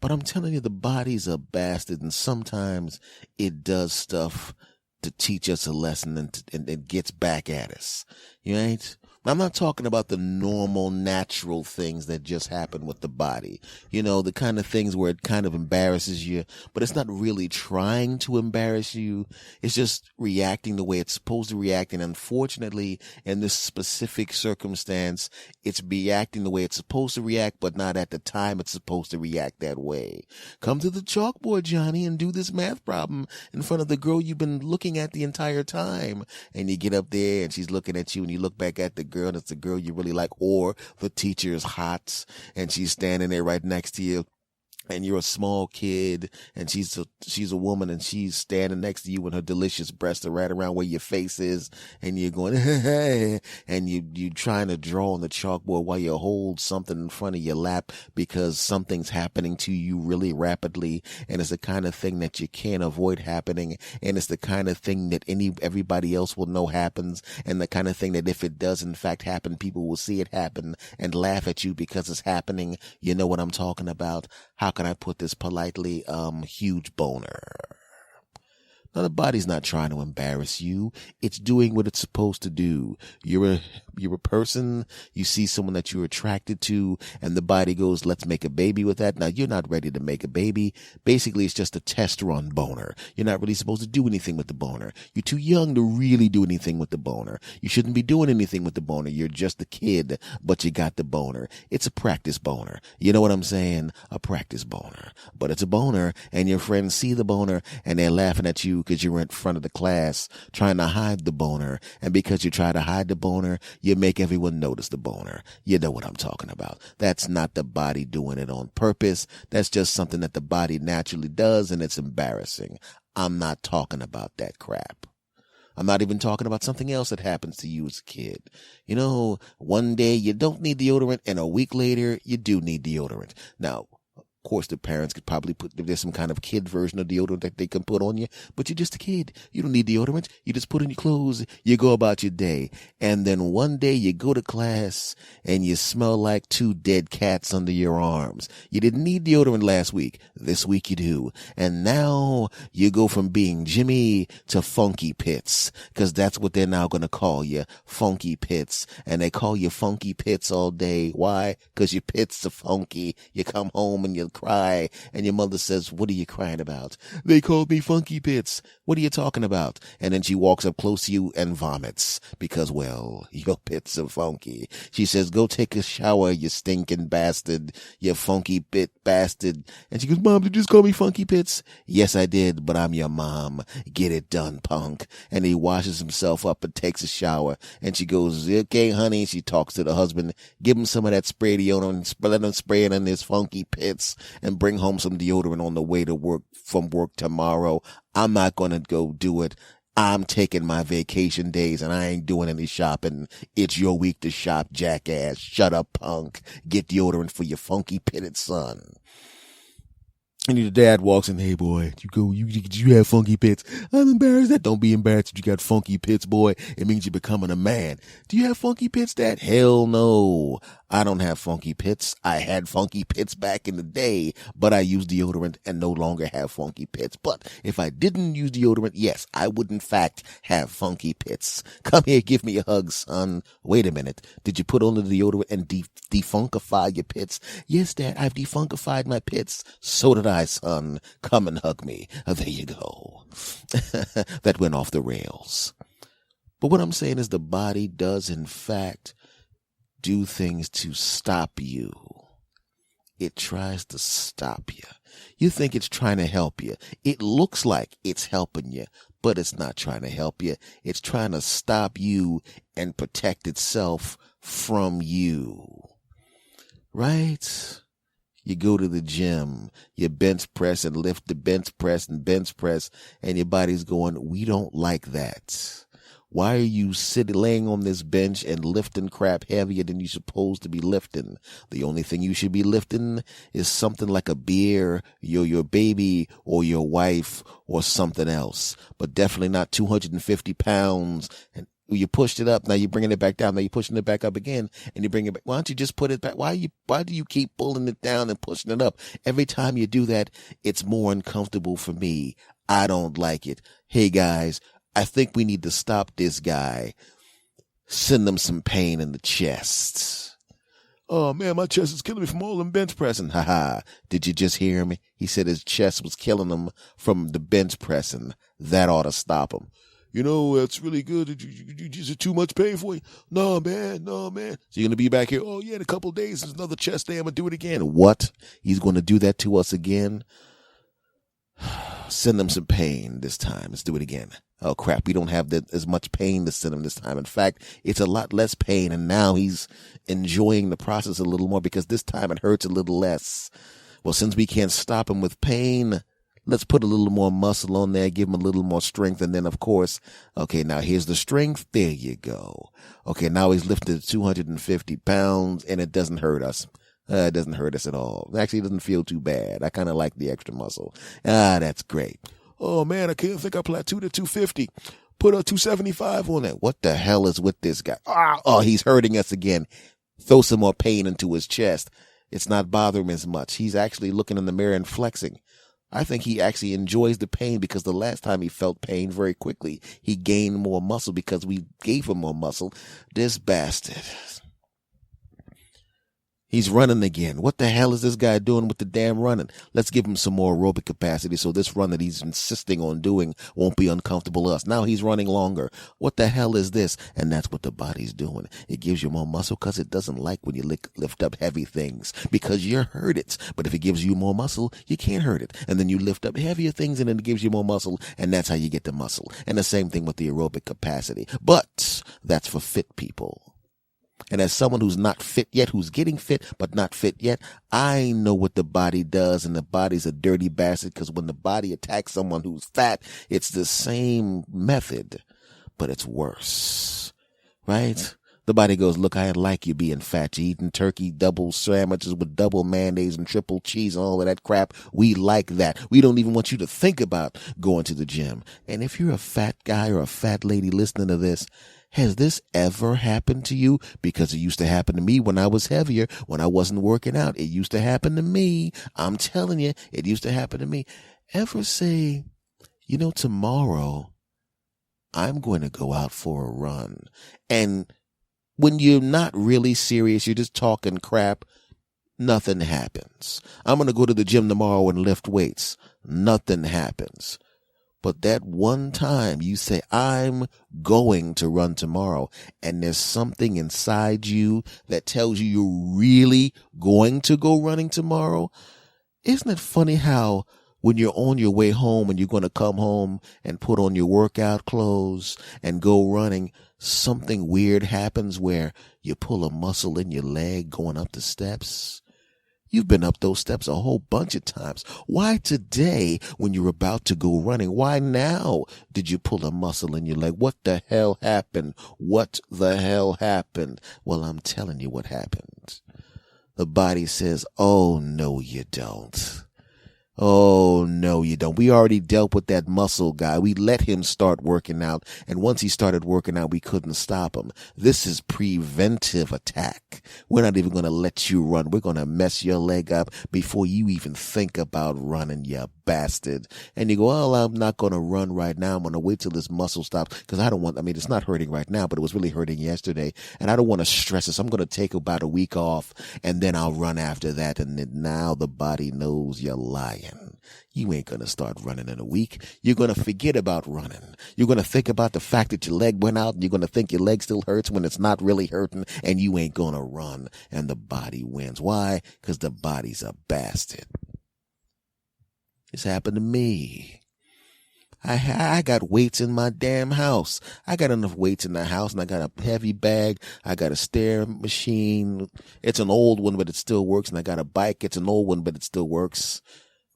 But I'm telling you, the body's a bastard, and sometimes it does stuff to teach us a lesson, and it gets back at us. You ain't? I'm not talking about the normal, natural things that just happen with the body. You know, the kind of things where it kind of embarrasses you, but it's not really trying to embarrass you. It's just reacting the way it's supposed to react. And unfortunately, in this specific circumstance, it's reacting the way it's supposed to react, but not at the time it's supposed to react that way. Come to the chalkboard, Johnny, and do this math problem in front of the girl you've been looking at the entire time. And you get up there and she's looking at you, and you look back at the girl, and it's the girl you really like, or the teacher is hot and she's standing there right next to you, and you're a small kid, and she's a woman, and she's standing next to you, and her delicious breasts are right around where your face is, and you're going, hey, and you trying to draw on the chalkboard while you hold something in front of your lap because something's happening to you really rapidly, and it's the kind of thing that you can't avoid happening, and it's the kind of thing that everybody else will know happens, and the kind of thing that if it does in fact happen, people will see it happen and laugh at you because it's happening. You know what I'm talking about. How can I put this politely? Huge boner. Now, the body's not trying to embarrass you. It's doing what it's supposed to do. You're a person, you see someone that you're attracted to, and the body goes, let's make a baby with that. Now, you're not ready to make a baby. Basically, it's just a test run boner. You're not really supposed to do anything with the boner. You're too young to really do anything with the boner. You shouldn't be doing anything with the boner. You're just a kid, but you got the boner. It's a practice boner. You know what I'm saying? A practice boner. But it's a boner, and your friends see the boner, and they're laughing at you because you're in front of the class trying to hide the boner. And because you try to hide the boner, you make everyone notice the boner. You know what I'm talking about. That's not the body doing it on purpose. That's just something that the body naturally does, and it's embarrassing. I'm not talking about that crap. I'm not even talking about something else that happens to you as a kid. You know, one day you don't need deodorant, and a week later you do need deodorant. Now, of course, the parents could probably there's some kind of kid version of deodorant that they can put on you, but you're just a kid. You don't need deodorant. You just put on your clothes, you go about your day. And then one day you go to class and you smell like 2 dead cats under your arms. You didn't need deodorant last week. This week you do. And now you go from being Jimmy to Funky Pits, because that's what they're now going to call you, Funky Pits. And they call you Funky Pits all day. Why? Because your pits are funky. You come home and you cry, and your mother says, what are you crying about? They called me Funky Pits. What are you talking about? And then she walks up close to you and vomits because, well, your pits are funky. She says, go take a shower, you stinking bastard, you funky pit bastard. And she goes, Mom, did you just call me Funky Pits? Yes, I did, but I'm your mom. Get it done, punk. And he washes himself up and takes a shower, and she goes, okay, honey. She talks to the husband, give him some of that spray deodorant, let him spray it in his funky pits, and bring home some deodorant on the way to work from work tomorrow. I'm not going to go do it. I'm taking my vacation days, and I ain't doing any shopping. It's your week to shop, jackass. Shut up, punk. Get deodorant for your funky pitted son. And your dad walks in, hey boy, you have funky pits. I'm embarrassed. That don't be embarrassed if you got funky pits, boy. It means you're becoming a man. Do you have funky pits, Dad? Hell no. I don't have funky pits. I had funky pits back in the day, but I use deodorant and no longer have funky pits. But if I didn't use deodorant, yes, I would in fact have funky pits. Come here, give me a hug, son. Wait a minute. Did you put on the deodorant and defunkify your pits? Yes, Dad, I've defunkified my pits. So did I, son. Come and hug me. There you go. That went off the rails. But what I'm saying is the body does in fact do things to stop you. It tries to stop you. You think it's trying to help you. It looks like it's helping you, but it's not trying to help you. It's trying to stop you and protect itself from you. Right? You go to the gym, you bench press and lift the bench press, and your body's going, we don't like that. Why are you laying on this bench and lifting crap heavier than you're supposed to be lifting? The only thing you should be lifting is something like a beer, your baby, or your wife, or something else. But definitely not 250 pounds. And you pushed it up, now you're bringing it back down, now you're pushing it back up again, and you bring it back. Why don't you just put it back? Why do you keep pulling it down and pushing it up? Every time you do that, it's more uncomfortable for me. I don't like it. Hey guys, I think we need to stop this guy. Send him some pain in the chest. Oh man, my chest is killing me from all them bench pressing. Haha. Did you just hear me? He said his chest was killing him from the bench pressing. That ought to stop him. You know, that's really good. Is it too much pain for you? No, man. So you're going to be back here? Oh yeah, in a couple of days, there's another chest day. I'm going to do it again. What? He's going to do that to us again? Send him some pain this time. Let's do it again. Oh crap, we don't have as much pain to send him this time. In fact, it's a lot less pain, and now he's enjoying the process a little more because this time it hurts a little less. Well, since we can't stop him with pain, let's put a little more muscle on there, give him a little more strength, and then of course, okay, now here's the strength. There you go. Okay, now he's lifted 250 pounds, and it doesn't hurt us. It doesn't hurt us at all. Actually, it doesn't feel too bad. I kind of like the extra muscle. That's great. Oh man, I can't think I plateaued at 250. Put a 275 on that. What the hell is with this guy? Oh, he's hurting us again. Throw some more pain into his chest. It's not bothering him as much. He's actually looking in the mirror and flexing. I think he actually enjoys the pain because the last time he felt pain very quickly, he gained more muscle because we gave him more muscle. This bastard. He's running again. What the hell is this guy doing with the damn running? Let's give him some more aerobic capacity so this run that he's insisting on doing won't be uncomfortable to us. Now he's running longer. What the hell is this? And that's what the body's doing. It gives you more muscle because it doesn't like when you lift up heavy things because you hurt it. But if it gives you more muscle, you can't hurt it. And then you lift up heavier things and then it gives you more muscle, and that's how you get the muscle. And the same thing with the aerobic capacity. But that's for fit people. And as someone who's not fit yet, who's getting fit but not fit yet, I know what the body does, and the body's a dirty bastard because when the body attacks someone who's fat, it's the same method, but it's worse, right? The body goes, look, I like you being fat. You're eating turkey double sandwiches with double mayonnaise and triple cheese and all of that crap. We like that. We don't even want you to think about going to the gym. And if you're a fat guy or a fat lady listening to this, has this ever happened to you? Because it used to happen to me when I was heavier, when I wasn't working out. It used to happen to me. I'm telling you, it used to happen to me. Ever say, you know, tomorrow I'm going to go out for a run. And when you're not really serious, you're just talking crap, nothing happens. I'm going to go to the gym tomorrow and lift weights. Nothing happens. But that one time you say, I'm going to run tomorrow, and there's something inside you that tells you you're really going to go running tomorrow. Isn't it funny how when you're on your way home and you're going to come home and put on your workout clothes and go running, something weird happens where you pull a muscle in your leg going up the steps? You've been up those steps a whole bunch of times. Why today, when you're about to go running? Why now did you pull a muscle in your leg? What the hell happened? What the hell happened? Well, I'm telling you what happened. The body says, oh, no, you don't. Oh, no, you don't. We already dealt with that muscle guy. We let him start working out. And once he started working out, we couldn't stop him. This is preventive attack. We're not even going to let you run. We're going to mess your leg up before you even think about running, you bastard. And you go, oh, I'm not going to run right now. I'm going to wait till this muscle stops because it's not hurting right now, but it was really hurting yesterday. And I don't want to stress this. I'm going to take about a week off and then I'll run after that. And then now the body knows you're lying. You ain't going to start running in a week. You're going to forget about running. You're going to think about the fact that your leg went out and you're going to think your leg still hurts when it's not really hurting, and you ain't going to run, and the body wins. Why? Because the body's a bastard. It's happened to me. I got weights in my damn house. I got enough weights in the house, and I got a heavy bag. I got a stair machine. It's an old one, but it still works. And I got a bike. It's an old one, but it still works.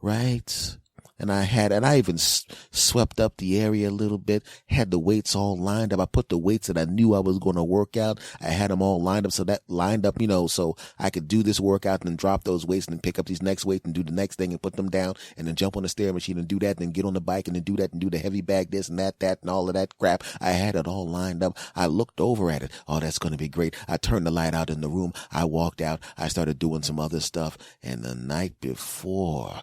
Right? And I even swept up the area a little bit, had the weights all lined up. I put the weights that I knew I was going to work out. I had them all lined up so I could do this workout and then drop those weights and then pick up these next weights and do the next thing and put them down and then jump on the stair machine and do that and then get on the bike and then do that and do the heavy bag this and that and all of that crap. I had it all lined up. I looked over at it. Oh, that's going to be great. I turned the light out in the room. I walked out. I started doing some other stuff. And the night before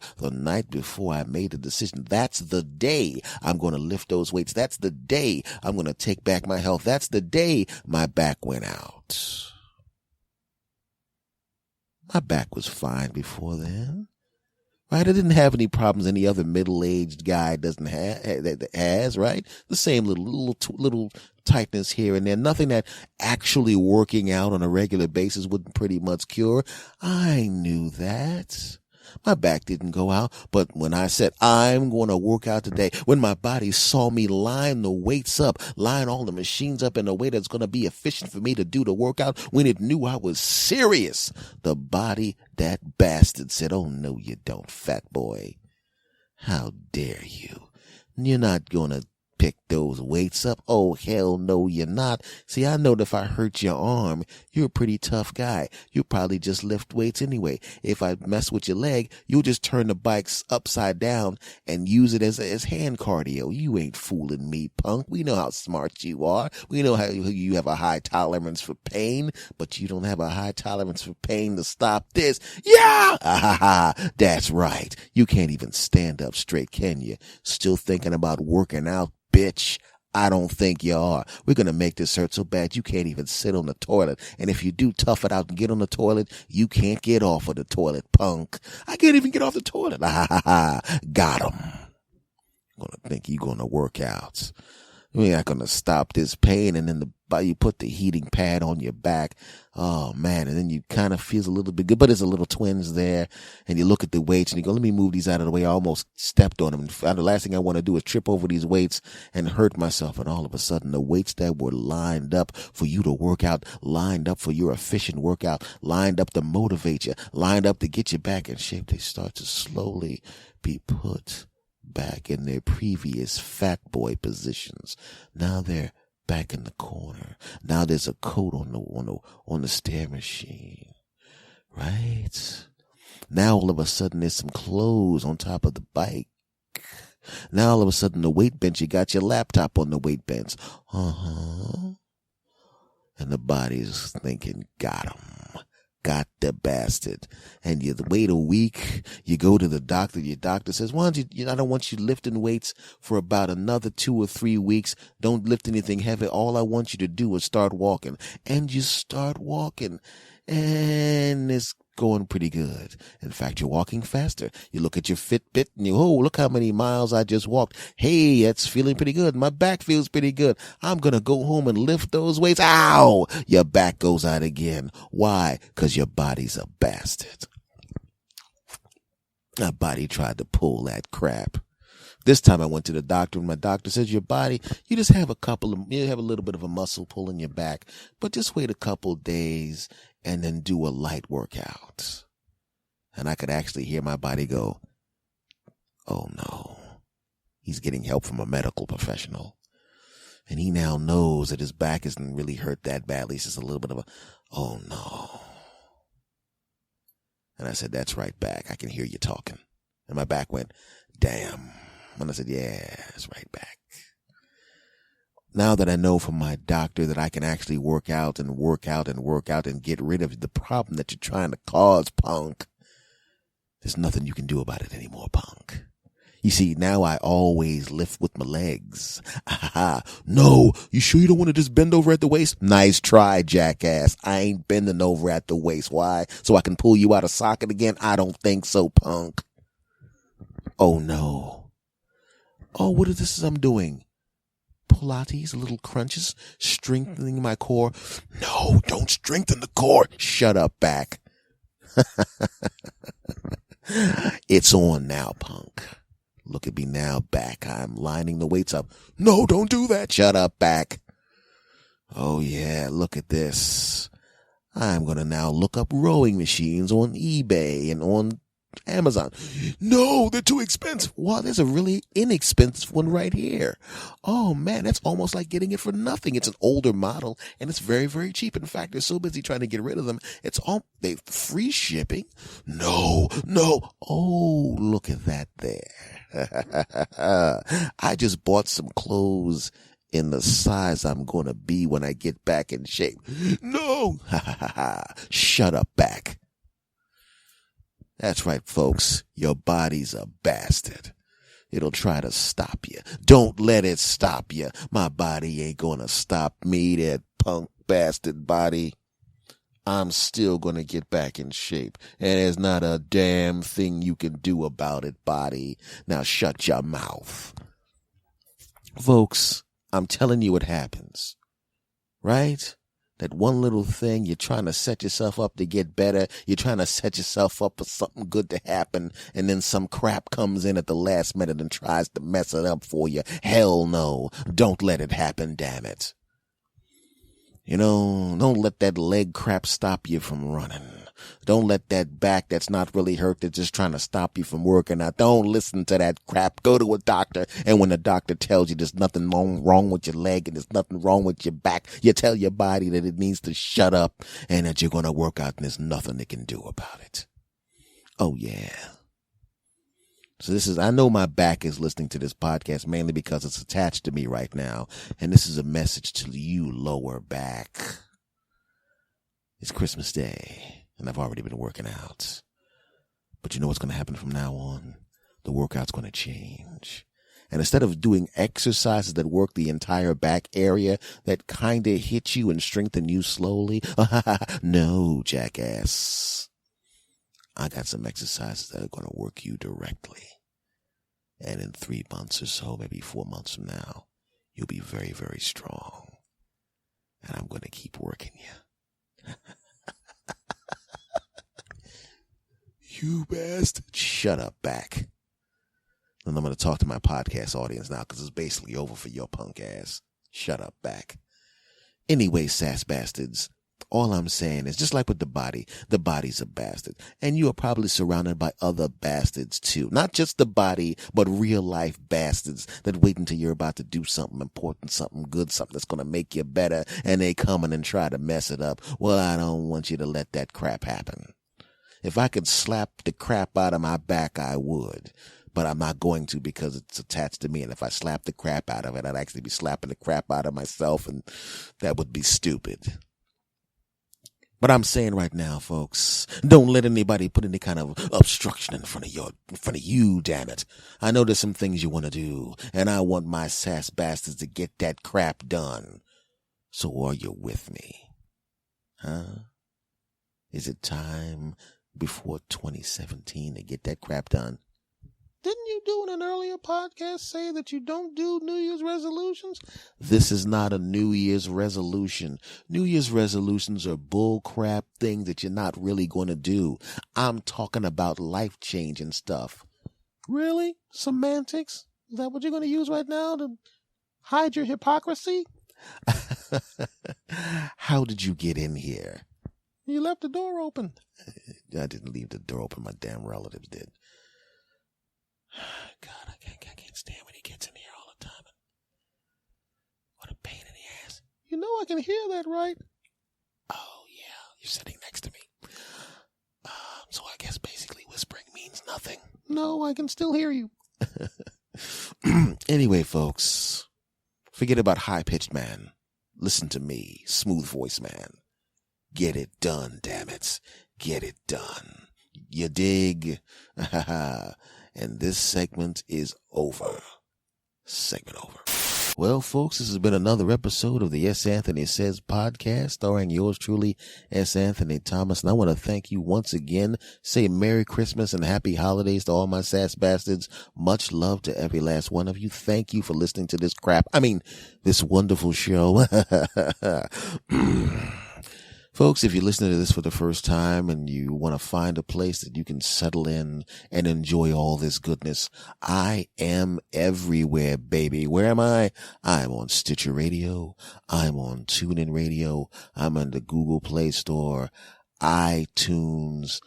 I made the decision, that's the day I'm going to lift those weights. That's the day I'm going to take back my health. That's the day my back went out. My back was fine before then. Right? I didn't have any problems any other middle-aged guy doesn't have, that has, right? The same little tightness here and there. Nothing that actually working out on a regular basis would pretty much cure. I knew that. My back didn't go out, but when I said, I'm going to work out today, when my body saw me line the weights up, line all the machines up in a way that's going to be efficient for me to do the workout, when it knew I was serious, the body, that bastard said, oh, no, you don't, fat boy. How dare you? You're not going to pick those weights up. Oh, hell no, you're not. See, I know that if I hurt your arm, you're a pretty tough guy. You'll probably just lift weights anyway. If I mess with your leg, you'll just turn the bikes upside down and use it as hand cardio. You ain't fooling me, punk. We know how smart you are. We know how you have a high tolerance for pain, but you don't have a high tolerance for pain to stop this. Yeah! That's right. You can't even stand up straight, can you? Still thinking about working out, bitch. I don't think you are. We're going to make this hurt so bad you can't even sit on the toilet. And if you do tough it out and get on the toilet, you can't get off of the toilet, punk. I can't even get off the toilet. Got him. I'm going to think you're going to work out. We're not going to stop this pain. And then you put the heating pad on your back. Oh, man. And then you kind of feels a little bit good, but there's a little twinge there. And you look at the weights and you go, let me move these out of the way. I almost stepped on them. And the last thing I want to do is trip over these weights and hurt myself. And all of a sudden, the weights that were lined up for you to work out, lined up for your efficient workout, lined up to motivate you, lined up to get you back in shape, they start to slowly be put back in their previous fat boy positions. Now they're back in the corner. Now there's a coat on the stair machine. Right? Now all of a sudden there's some clothes on top of the bike. Now all of a sudden the weight bench, you got your laptop on the weight bench. And the body's thinking, got him. Got the bastard. And you wait a week, you go to the doctor, your doctor says, why don't I don't want you lifting weights for about another 2 or 3 weeks. Don't lift anything heavy. All I want you to do is start walking. And you start walking. And it's going pretty good. In fact, you're walking faster. You look at your Fitbit and look how many miles I just walked. Hey, that's feeling pretty good. My back feels pretty good. I'm going to go home and lift those weights. Ow! Your back goes out again. Why? Because your body's a bastard. My body tried to pull that crap. This time I went to the doctor and my doctor says, your body, you just have you have a little bit of a muscle pull in your back, but just wait a couple days and then do a light workout. And I could actually hear my body go, oh no, he's getting help from a medical professional. And he now knows that his back isn't really hurt that badly. It's just a little bit of a, oh no. And I said, that's right, back. I can hear you talking. And my back went, damn. And I said, yeah, it's right back. Now that I know from my doctor that I can actually work out and get rid of the problem that you're trying to cause, punk, there's nothing you can do about it anymore, punk. You see, now I always lift with my legs. No, you sure you don't want to just bend over at the waist? Nice try, jackass. I ain't bending over at the waist. Why? So I can pull you out of socket again? I don't think so, punk. Oh no. Oh, what is this I'm doing? Pilates, little crunches, strengthening my core. No, don't strengthen the core. Shut up, back. It's on now, punk. Look at me now, back. I'm lining the weights up. No, don't do that. Shut up, back. Oh yeah, look at this. I'm going to now look up rowing machines on eBay and on Amazon. No, they're too expensive. Well, there's a really inexpensive one right here. Oh man, that's almost like getting it for nothing. It's an older model and it's very, very cheap. In fact, they're so busy trying to get rid of them. It's all they free shipping. No. Oh, look at that there. I just bought some clothes in the size I'm going to be when I get back in shape. No. Shut up, back. That's right, folks. Your body's a bastard. It'll try to stop you. Don't let it stop you. My body ain't gonna stop me, that punk bastard body. I'm still gonna get back in shape. And there's not a damn thing you can do about it, body. Now shut your mouth. Folks, I'm telling you what happens. Right? That one little thing, you're trying to set yourself up to get better. You're trying to set yourself up for something good to happen. And then some crap comes in at the last minute and tries to mess it up for you. Hell no. Don't let it happen, damn it. You know, don't let that leg crap stop you from running. Don't let that back that's not really hurt, that's just trying to stop you from working out. Don't listen to that crap. Go to a doctor. And when the doctor tells you there's nothing wrong with your leg and there's nothing wrong with your back, you tell your body that it needs to shut up and that you're going to work out and there's nothing they can do about it. Oh, yeah. So I know my back is listening to this podcast mainly because it's attached to me right now. And this is a message to you, lower back. It's Christmas Day. And I've already been working out. But you know what's going to happen from now on? The workout's going to change. And instead of doing exercises that work the entire back area that kind of hit you and strengthen you slowly, no, jackass. I got some exercises that are going to work you directly. And in 3 months or so, maybe 4 months from now, you'll be very, very strong. And I'm going to keep working you. You bastard. Shut up, back. And I'm going to talk to my podcast audience now because it's basically over for your punk ass. Shut up, back. Anyway, sass bastards, all I'm saying is just like with the body's a bastard. And you are probably surrounded by other bastards too. Not just the body, but real life bastards that wait until you're about to do something important, something good, something that's going to make you better. And they come in and try to mess it up. Well, I don't want you to let that crap happen. If I could slap the crap out of my back, I would. But I'm not going to because it's attached to me. And if I slap the crap out of it, I'd actually be slapping the crap out of myself. And that would be stupid. But I'm saying right now, folks, don't let anybody put any kind of obstruction in front of you, damn it. I know there's some things you want to do. And I want my sass bastards to get that crap done. So are you with me? Huh? Is it time before 2017 to get that crap done? Didn't you do in an earlier podcast say that you don't do New Year's resolutions? This is not a New Year's resolution. New Year's resolutions are bull crap things that you're not really going to do. I'm talking about life-changing stuff. Really? Semantics? Is that what you're going to use right now to hide your hypocrisy? How did you get in here? You left the door open. I didn't leave the door open. My damn relatives did. God, I can't stand when he gets in here all the time. What a pain in the ass. You know I can hear that, right? Oh, yeah. You're sitting next to me. So I guess basically whispering means nothing. No, I can still hear you. Anyway, folks, forget about high-pitched man. Listen to me, smooth voice man. Get it done, damn it. Get it done. You dig? And this segment is over. Segment over. Well, folks, this has been another episode of the S. Anthony Says podcast, starring yours truly, S. Anthony Thomas. And I want to thank you once again. Say Merry Christmas and Happy Holidays to all my sass bastards. Much love to every last one of you. Thank you for listening to this this wonderful show. Folks, if you're listening to this for the first time and you want to find a place that you can settle in and enjoy all this goodness, I am everywhere, baby. Where am I? I'm on Stitcher Radio. I'm on TuneIn Radio. I'm on the Google Play Store, iTunes,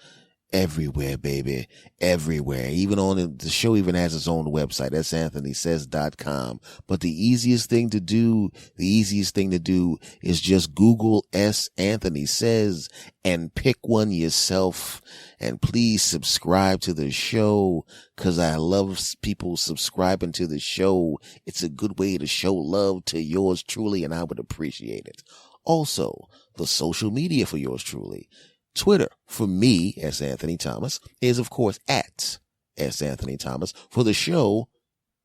everywhere, baby. Everywhere. Even on the show even has its own website. That's anthonysays.com. But the easiest thing to do is just Google S. Anthony Says and pick one yourself. And please subscribe to the show, cause I love people subscribing to the show. It's a good way to show love to yours truly, and I would appreciate it. Also, the social media for yours truly. Twitter for me, S. Anthony Thomas, is of course at S. Anthony Thomas. For the show,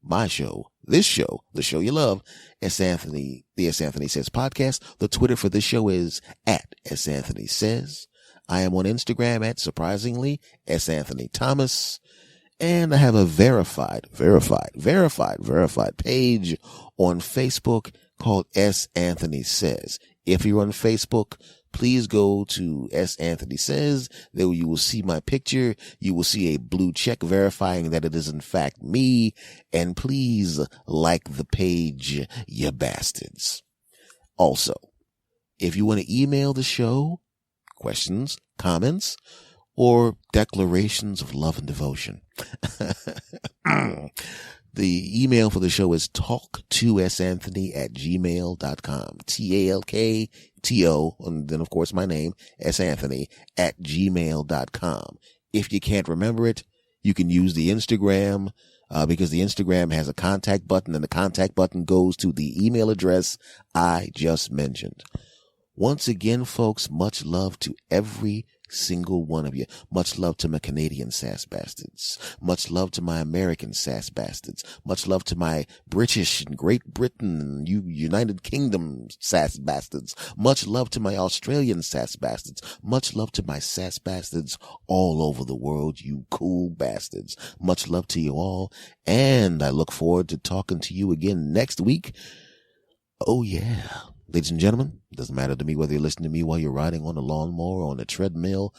my show, this show, the show you love, the S. Anthony Says podcast. The Twitter for this show is at S. Anthony Says. I am on Instagram at, surprisingly, S. Anthony Thomas. And I have a verified page on Facebook called S. Anthony Says. If you're on Facebook, please go to S. Anthony Says. There you will see my picture. You will see a blue check verifying that it is in fact me. And please like the page, you bastards. Also, if you want to email the show, questions, comments, or declarations of love and devotion, the email for the show is talk2santhony@gmail.com. TALKTO, and then of course my name, santhony@gmail.com. If you can't remember it, you can use the Instagram, because the Instagram has a contact button, and the contact button goes to the email address I just mentioned. Once again, folks, much love to every single one of you. Much love to my Canadian sass bastards. Much love to my American sass bastards. Much love to my British and Great Britain and United Kingdom sass bastards. Much love to my Australian sass bastards. Much love to my sass bastards all over the world, you cool bastards. Much love to you all, and I look forward to talking to you again next week. Oh yeah. Ladies and gentlemen, it doesn't matter to me whether you're listening to me while you're riding on a lawnmower, on a treadmill,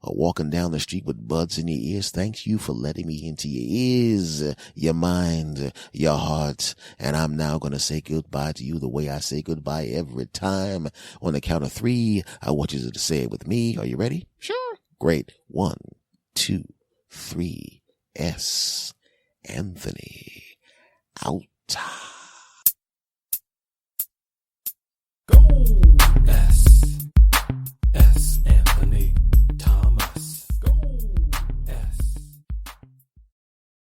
or walking down the street with buds in your ears. Thank you for letting me into your ears, your mind, your heart. And I'm now going to say goodbye to you the way I say goodbye every time. On the count of 3, I want you to say it with me. Are you ready? Sure. Great. 1, 2, 3. S. Anthony. Out.